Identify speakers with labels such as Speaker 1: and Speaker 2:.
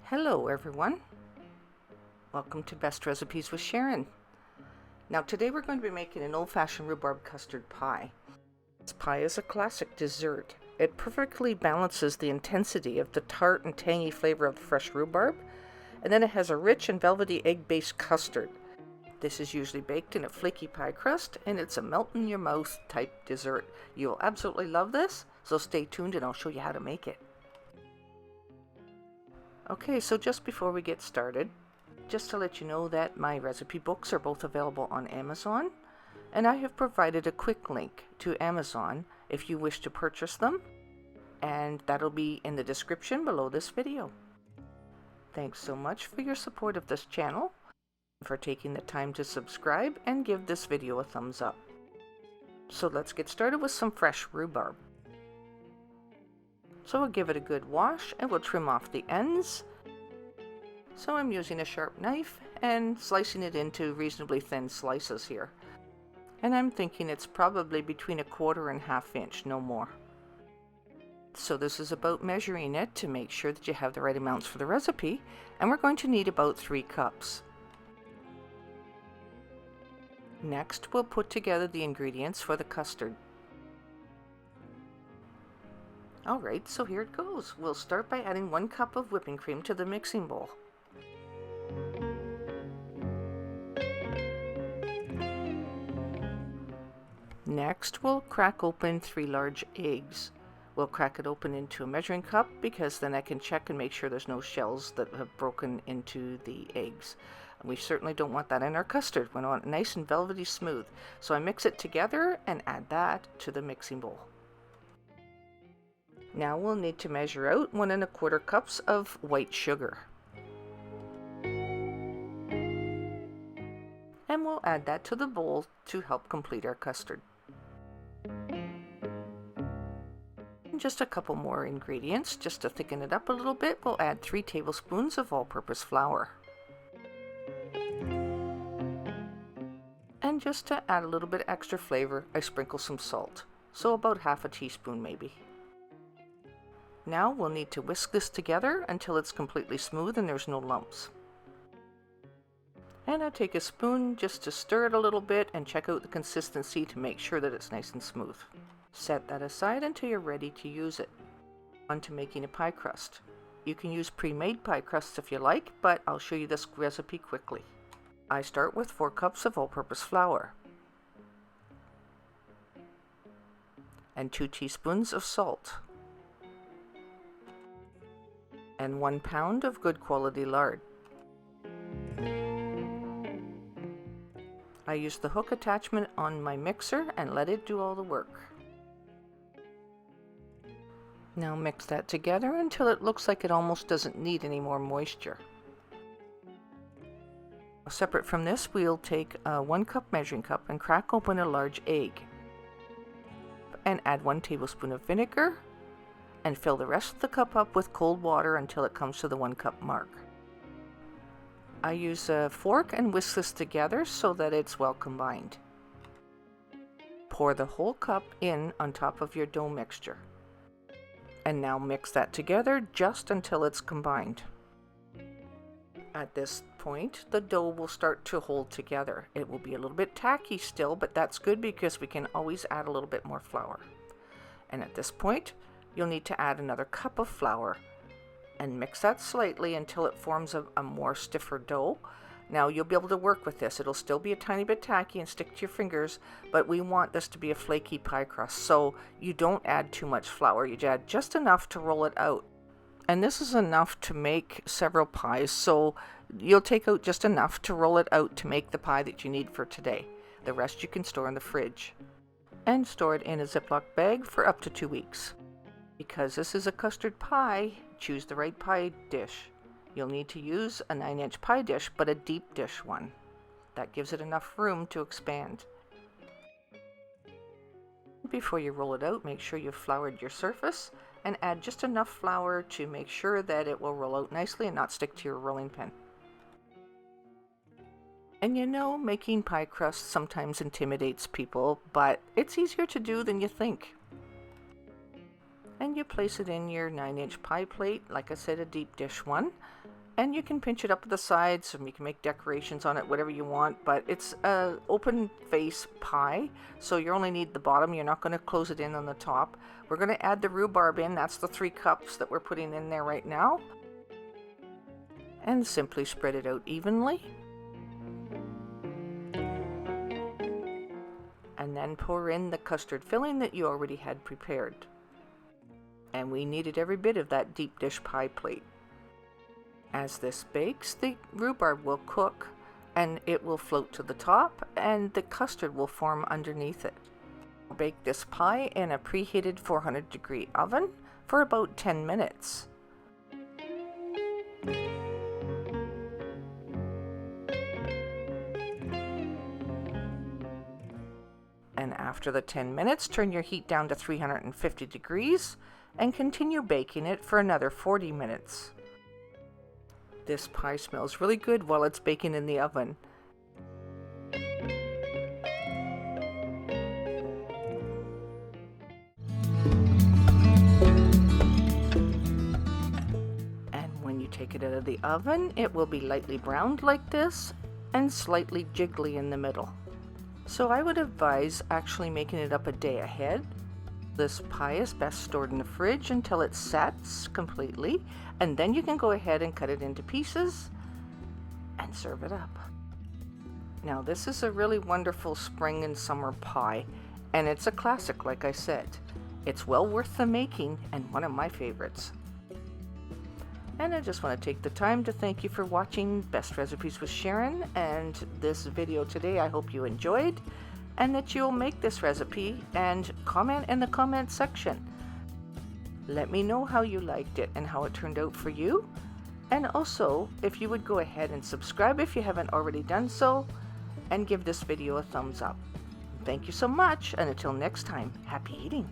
Speaker 1: Hello everyone, welcome to Best Recipes with Sharon. Now today we're going to be making an old-fashioned rhubarb custard pie. This pie is a classic dessert. It perfectly balances the intensity of the tart and tangy flavor of the fresh rhubarb, and then it has a rich and velvety egg-based custard. This is usually baked in a flaky pie crust, and it's a melt-in-your-mouth type dessert. You'll absolutely love this, so stay tuned and I'll show you how to make it. Okay, so just before we get started, just to let you know that my recipe books are both available on Amazon, and I have provided a quick link to Amazon if you wish to purchase them, and that'll be in the description below this video. Thanks so much for your support of this channel, for taking the time to subscribe and give this video a thumbs up. So let's get started with some fresh rhubarb. So we'll give it a good wash and we'll trim off the ends. So I'm using a sharp knife and slicing it into reasonably thin slices here. And I'm thinking it's probably between 1/4 and 1/2 inch, no more. So this is about measuring it to make sure that you have the right amounts for the recipe, and we're going to need about 3 cups. Next, we'll put together the ingredients for the custard. Alright, so here it goes. We'll start by adding 1 cup of whipping cream to the mixing bowl. Next, we'll crack open 3 large eggs. We'll crack it open into a measuring cup because then I can check and make sure there's no shells that have broken into the eggs. We certainly don't want that in our custard. We want it nice and velvety smooth. So I mix it together and add that to the mixing bowl. Now we'll need to measure out 1 1/4 cups of white sugar. And we'll add that to the bowl to help complete our custard. And just a couple more ingredients, just to thicken it up a little bit, we'll add 3 tablespoons of all-purpose flour. And just to add a little bit extra flavor, I sprinkle some salt, so about 1/2 teaspoon maybe. Now we'll need to whisk this together until it's completely smooth and there's no lumps. And I take a spoon just to stir it a little bit and check out the consistency to make sure that it's nice and smooth. Set that aside until you're ready to use it. On to making a pie crust. You can use pre-made pie crusts if you like, but I'll show you this recipe quickly. I start with 4 cups of all-purpose flour and 2 teaspoons of salt and 1 pound of good quality lard. I use the hook attachment on my mixer and let it do all the work. Now mix that together until it looks like it almost doesn't need any more moisture. Separate from this, we'll take a 1 cup measuring cup and crack open a large egg and add 1 tablespoon of vinegar and fill the rest of the cup up with cold water until it comes to the 1 cup mark. I use a fork and whisk this together so that it's well combined. Pour the whole cup in on top of your dough mixture. And now mix that together just until it's combined. At this point, the dough will start to hold together. It will be a little bit tacky still, but that's good because we can always add a little bit more flour. And at this point, you'll need to add another cup of flour and mix that slightly until it forms a more stiffer dough. Now you'll be able to work with this. It'll still be a tiny bit tacky and stick to your fingers, but we want this to be a flaky pie crust, so you don't add too much flour. You add just enough to roll it out. And this is enough to make several pies, so you'll take out just enough to roll it out to make the pie that you need for today. The rest you can store in the fridge. And store it in a Ziploc bag for up to 2 weeks. Because this is a custard pie, choose the right pie dish. You'll need to use a 9-inch pie dish, but a deep dish one. That gives it enough room to expand. Before you roll it out, make sure you've floured your surface and add just enough flour to make sure that it will roll out nicely and not stick to your rolling pin. And you know, making pie crust sometimes intimidates people, but it's easier to do than you think. And you place it in your 9-inch pie plate, like I said, a deep dish one, And you can pinch it up at the sides, and you can make decorations on it, whatever you want, but it's an open face pie, so you only need the bottom. You're not going to close it in on the top. We're going to add the rhubarb in. That's the 3 cups that we're putting in there right now. And simply spread it out evenly. And then pour in the custard filling that you already had prepared. And we needed every bit of that deep dish pie plate. As this bakes, the rhubarb will cook and it will float to the top, and the custard will form underneath it. Bake this pie in a preheated 400-degree oven for about 10 minutes. And after the 10 minutes, turn your heat down to 350 degrees and continue baking it for another 40 minutes. This pie smells really good while it's baking in the oven. And when you take it out of the oven, it will be lightly browned like this and slightly jiggly in the middle. So I would advise actually making it up a day ahead. This pie is best stored in the fridge until it sets completely, and then you can go ahead and cut it into pieces and serve it up. Now this is a really wonderful spring and summer pie, and it's a classic, like I said. It's well worth the making and one of my favorites. And I just want to take the time to thank you for watching Best Recipes with Sharon and this video today. I hope you enjoyed, and that you'll make this recipe and comment in the comment section. Let me know how you liked it and how it turned out for you. And also, if you would go ahead and subscribe if you haven't already done so, and give this video a thumbs up. Thank you so much, and until next time, happy eating.